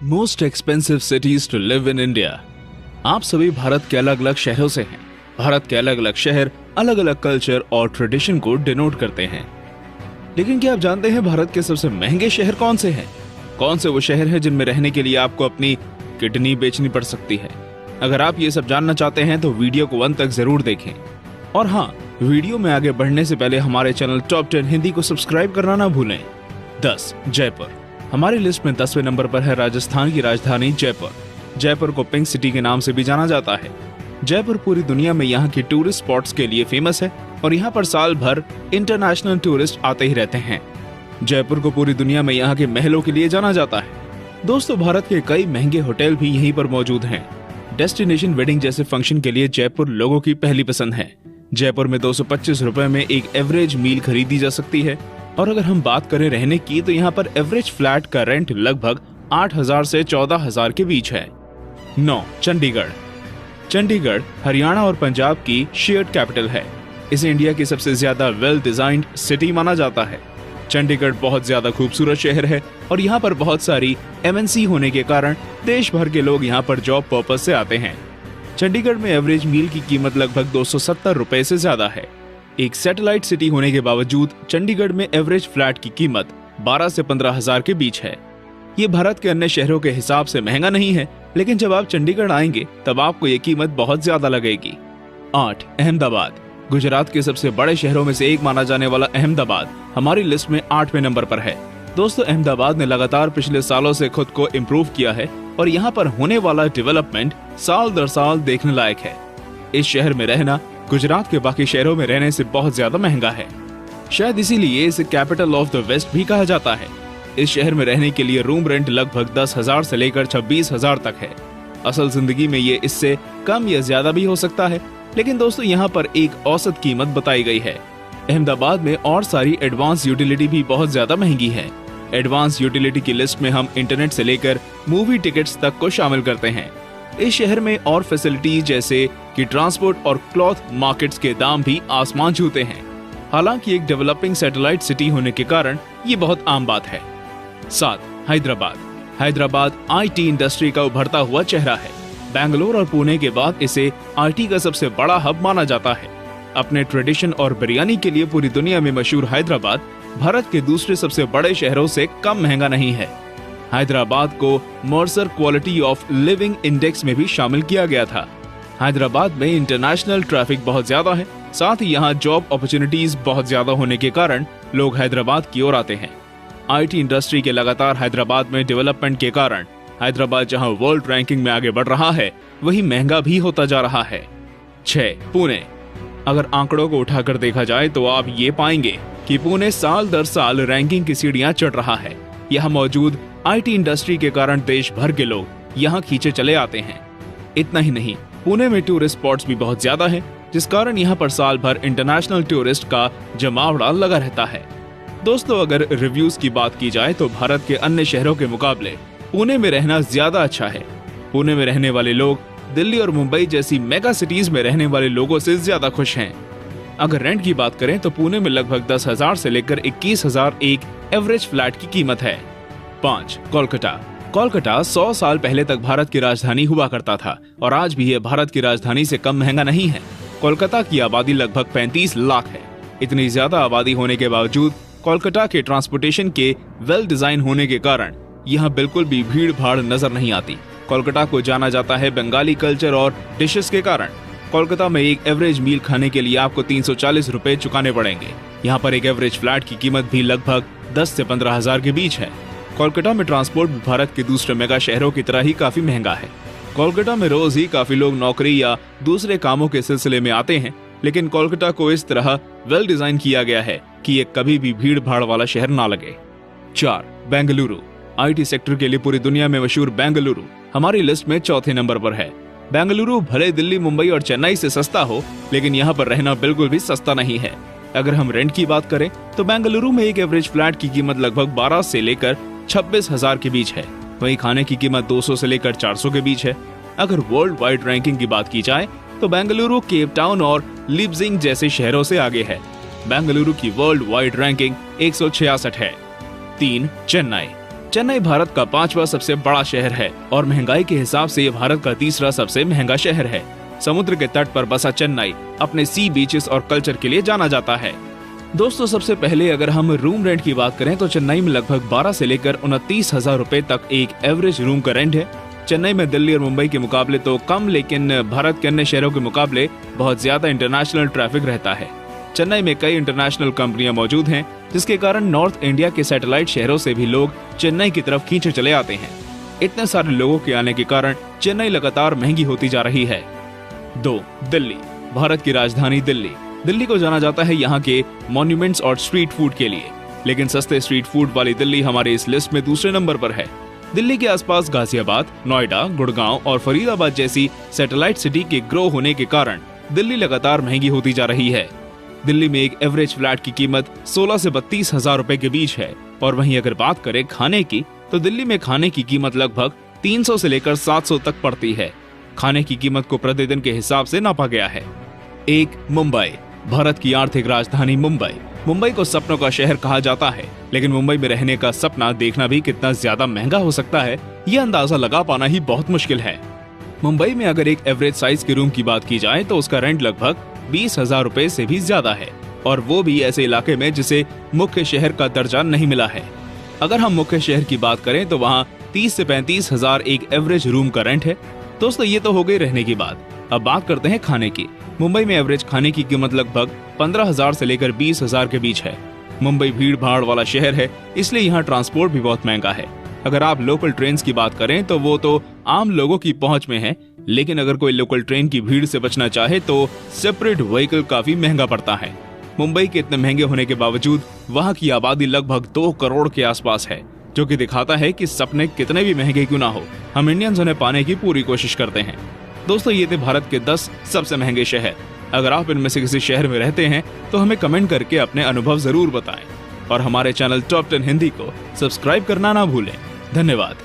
Most expensive cities to live in India. आप सभी भारत के अलग अलग शहरों से हैं। भारत के अलग अलग शहर अलग अलग कल्चर और ट्रेडिशन को डिनोट करते हैं। लेकिन क्या आप जानते हैं भारत के सबसे महंगे शहर कौन से हैं? कौन से वो शहर हैं जिनमें रहने के लिए आपको अपनी किडनी बेचनी पड़ सकती है? अगर आप ये सब जानना चाहते हैं तो वीडियो को अंत तक जरूर देखें। और हाँ, वीडियो में आगे बढ़ने से पहले हमारे चैनल टॉप 10 हिंदी को सब्सक्राइब करना ना भूलें। 10. जयपुर। हमारी लिस्ट में 10वें नंबर पर है राजस्थान की राजधानी जयपुर। जयपुर को पिंक सिटी के नाम से भी जाना जाता है। जयपुर पूरी दुनिया में यहाँ की टूरिस्ट स्पॉट्स के लिए फेमस है और यहाँ पर साल भर इंटरनेशनल टूरिस्ट आते ही रहते हैं। जयपुर को पूरी दुनिया में यहाँ के महलों के लिए जाना जाता है। दोस्तों, भारत के कई महंगे होटल भी यहीं पर मौजूद हैं। डेस्टिनेशन वेडिंग जैसे फंक्शन के लिए जयपुर लोगों की पहली पसंद है। जयपुर में 225 रुपए में एक एवरेज मील खरीदी जा सकती है। और अगर हम बात करें रहने की तो यहाँ पर एवरेज फ्लैट का रेंट लगभग 8,000 से 14,000 के बीच है। 9. चंडीगढ़। चंडीगढ़ हरियाणा और पंजाब की शेयर्ड कैपिटल है। इसे इंडिया की सबसे ज्यादा वेल डिजाइंड सिटी माना जाता है। चंडीगढ़ बहुत ज्यादा खूबसूरत शहर है और यहाँ पर बहुत सारी MNC होने के कारण देश भर के लोग यहाँ पर जॉब पर्पस से आते हैं। चंडीगढ़ में एवरेज मील की कीमत लगभग 270 रुपए से ज्यादा है। एक सैटेलाइट सिटी होने के बावजूद चंडीगढ़ में एवरेज फ्लैट की कीमत 12 से 15,000 के बीच है। ये भारत के अन्य शहरों के हिसाब से महंगा नहीं है, लेकिन जब आप चंडीगढ़ आएंगे तब आपको ये कीमत बहुत ज्यादा लगेगी। 8. अहमदाबाद। गुजरात के सबसे बड़े शहरों में से एक माना जाने वाला अहमदाबाद हमारी लिस्ट में 8वें नंबर पर है। दोस्तों, अहमदाबाद ने लगातार पिछले सालों से खुद को इम्प्रूव किया है और यहाँ पर होने वाला डेवलपमेंट साल दर साल देखने लायक है। इस शहर में रहना गुजरात के बाकी शहरों में रहने से बहुत ज्यादा महंगा है। शायद इसीलिए इसे कैपिटल ऑफ द वेस्ट भी कहा जाता है। इस शहर में रहने के लिए रूम रेंट लगभग 10,000 से लेकर 26,000 तक है। असल जिंदगी में ये इससे कम या ज्यादा भी हो सकता है, लेकिन दोस्तों यहाँ पर एक औसत कीमत बताई गई है। अहमदाबाद में और सारी एडवांस यूटिलिटी भी बहुत ज्यादा महंगी है। एडवांस यूटिलिटी की लिस्ट में हम इंटरनेट से लेकर मूवी टिकट्स तक को शामिल करते हैं। इस शहर में और फैसिलिटीज जैसे कि ट्रांसपोर्ट और क्लॉथ मार्केट्स के दाम भी आसमान छूते हैं। हालांकि एक डेवलपिंग सैटेलाइट सिटी होने के कारण ये बहुत आम बात है। 7. हैदराबाद। हैदराबाद IT इंडस्ट्री का उभरता हुआ चेहरा है। बेंगलोर और पुणे के बाद इसे IT का सबसे बड़ा हब माना जाता है। अपने ट्रेडिशन और बिरयानी के लिए पूरी दुनिया में मशहूर हैदराबाद भारत के दूसरे सबसे बड़े शहरों से कम महंगा नहीं है। हैदराबाद को Mercer quality of living index में भी शामिल किया गया था। हैदराबाद में इंटरनेशनल ट्रैफिक बहुत ज्यादा है। साथ ही यहाँ जॉब अपॉर्चुनिटीज बहुत ज्यादा होने के कारण लोग हैदराबाद की ओर आते हैं। IT इंडस्ट्री के लगातार हैदराबाद में डेवलपमेंट के कारण हैदराबाद जहाँ वर्ल्ड रैंकिंग में आगे बढ़ रहा है, वही महंगा भी होता जा रहा है। 6. पुणे। अगर आंकड़ों को उठाकर देखा जाए तो आप ये पाएंगे कि पुणे साल दर साल रैंकिंग की सीढ़ियां चढ़ रहा है। यहाँ मौजूद IT इंडस्ट्री के कारण देश भर के लोग यहाँ खींचे चले आते हैं। इतना ही नहीं, पुणे में टूरिस्ट स्पॉट्स भी बहुत ज्यादा है, जिस कारण यहाँ पर साल भर इंटरनेशनल टूरिस्ट का जमावड़ा लगा रहता है। दोस्तों, अगर रिव्यूज की बात की जाए तो भारत के अन्य शहरों के मुकाबले पुणे में रहना ज्यादा अच्छा है। पुणे में रहने वाले लोग दिल्ली और मुंबई जैसी मेगा सिटीज में रहने वाले लोगों से ज्यादा खुश हैं। अगर रेंट की बात करें तो पुणे में लगभग 10,000 से लेकर 21,000 एक एवरेज फ्लैट की कीमत है। 5. कोलकाता। कोलकाता 100 साल पहले तक भारत की राजधानी हुआ करता था और आज भी यह भारत की राजधानी से कम महंगा नहीं है। कोलकाता की आबादी लगभग 35 लाख है। इतनी ज्यादा आबादी होने के बावजूद कोलकाता के ट्रांसपोर्टेशन के वेल डिजाइन होने के कारण यहाँ बिल्कुल भी भीड़ भाड़ नजर नहीं आती। कोलकाता को जाना जाता है बंगाली कल्चर और डिशेस के कारण। कोलकाता में एक एवरेज मील खाने के लिए आपको 340 रुपए चुकाने पड़ेंगे। यहाँ पर एक एवरेज फ्लैट की कीमत भी लगभग 10 से 15,000 के बीच है। कोलकाता में ट्रांसपोर्ट भी भारत के दूसरे मेगा शहरों की तरह ही काफी महंगा है। कोलकाता में रोज ही काफी लोग नौकरी या दूसरे कामों के सिलसिले में आते हैं, लेकिन कोलकाता को इस तरह वेल डिजाइन किया गया है कि ये कभी भी भीड़ भाड़ वाला शहर ना लगे। 4. बेंगलुरु। IT सेक्टर के लिए पूरी दुनिया में मशहूर बेंगलुरु हमारी लिस्ट में 4थे नंबर पर है। बेंगलुरु भले दिल्ली, मुंबई और चेन्नई से सस्ता हो, लेकिन यहाँ पर रहना बिल्कुल भी सस्ता नहीं है। अगर हम रेंट की बात करें तो बेंगलुरु में एक एवरेज फ्लैट की कीमत लगभग 12 से लेकर 26,000 के बीच है। वहीं खाने की कीमत 200 से लेकर 400 के बीच है। अगर वर्ल्ड वाइड रैंकिंग की बात की जाए तो बेंगलुरु केप टाउन और लिपजिंग जैसे शहरों से आगे है। बेंगलुरु की वर्ल्ड वाइड रैंकिंग 166 है। 3. चेन्नई। चेन्नई भारत का 5वां सबसे बड़ा शहर है और महंगाई के हिसाब से ये भारत का 3रा सबसे महंगा शहर है। समुद्र के तट पर बसा चेन्नई अपने सी बीचेस और कल्चर के लिए जाना जाता है। दोस्तों, सबसे पहले अगर हम रूम रेंट की बात करें तो चेन्नई में लगभग 12 से लेकर 29,000 रुपए तक एक एवरेज रूम का रेंट है। चेन्नई में दिल्ली और मुंबई के मुकाबले तो कम, लेकिन भारत के अन्य शहरों के मुकाबले बहुत ज्यादा इंटरनेशनल ट्रैफिक रहता है। चेन्नई में कई इंटरनेशनल कंपनियां मौजूद हैं, जिसके कारण नॉर्थ इंडिया के सैटेलाइट शहरों से भी लोग चेन्नई की तरफ खींचे चले आते हैं। इतने सारे लोगों के आने के कारण चेन्नई लगातार महंगी होती जा रही है। 2. दिल्ली, भारत की राजधानी दिल्ली। दिल्ली को जाना जाता है यहाँ के मॉन्यूमेंट्स और स्ट्रीट फूड के लिए, लेकिन सस्ते स्ट्रीट फूड वाली दिल्ली हमारे इस लिस्ट में दूसरे नंबर पर है। दिल्ली के आसपास गाजियाबाद, नोएडा, गुड़गांव और फरीदाबाद जैसी सैटेलाइट सिटी के ग्रो होने के कारण दिल्ली लगातार महंगी होती जा रही है। दिल्ली में एक एवरेज फ्लैट की कीमत 16 से 32,000 रुपए के बीच है। और वहीं अगर बात करें खाने की, तो दिल्ली में खाने की कीमत लगभग 300 से लेकर 700 तक पड़ती है। खाने की कीमत को प्रतिदिन के हिसाब से नापा गया है। 1. मुंबई, भारत की आर्थिक राजधानी मुंबई। मुंबई को सपनों का शहर कहा जाता है, लेकिन मुंबई में रहने का सपना देखना भी कितना ज्यादा महंगा हो सकता है, ये अंदाजा लगा पाना ही बहुत मुश्किल है। मुंबई में अगर एक एवरेज साइज के रूम की बात की जाए तो उसका रेंट लगभग 20,000 रुपए से भी ज्यादा है, और वो भी ऐसे इलाके में जिसे मुख्य शहर का दर्जा नहीं मिला है। अगर हम मुख्य शहर की बात करें तो वहाँ 30 से 35,000 एक एवरेज रूम का रेंट है। दोस्तों, ये तो हो गई रहने की बात। अब बात करते हैं खाने की। मुंबई में एवरेज खाने की कीमत लगभग 15,000 से लेकर 20,000 के बीच है। मुंबई भीड़ भाड़ वाला शहर है, इसलिए यहाँ ट्रांसपोर्ट भी बहुत महंगा है। अगर आप लोकल ट्रेन की बात करें तो वो तो आम लोगों की पहुंच में है, लेकिन अगर कोई लोकल ट्रेन की भीड़ से बचना चाहे तो सेपरेट व्हीकल काफी महंगा पड़ता है। मुंबई के इतने महंगे होने के बावजूद वहाँ की आबादी लगभग 2 करोड़ के आसपास है, जो कि दिखाता है कि सपने कितने भी महंगे क्यों ना हो, हम इंडियंस उन्हें पाने की पूरी कोशिश करते हैं। दोस्तों, ये थे भारत के 10 सबसे महंगे शहर। अगर आप इनमें से किसी शहर में रहते हैं तो हमें कमेंट करके अपने अनुभव जरूर बताएं, और हमारे चैनल टॉप 10 हिंदी को सब्सक्राइब करना ना भूलें। धन्यवाद।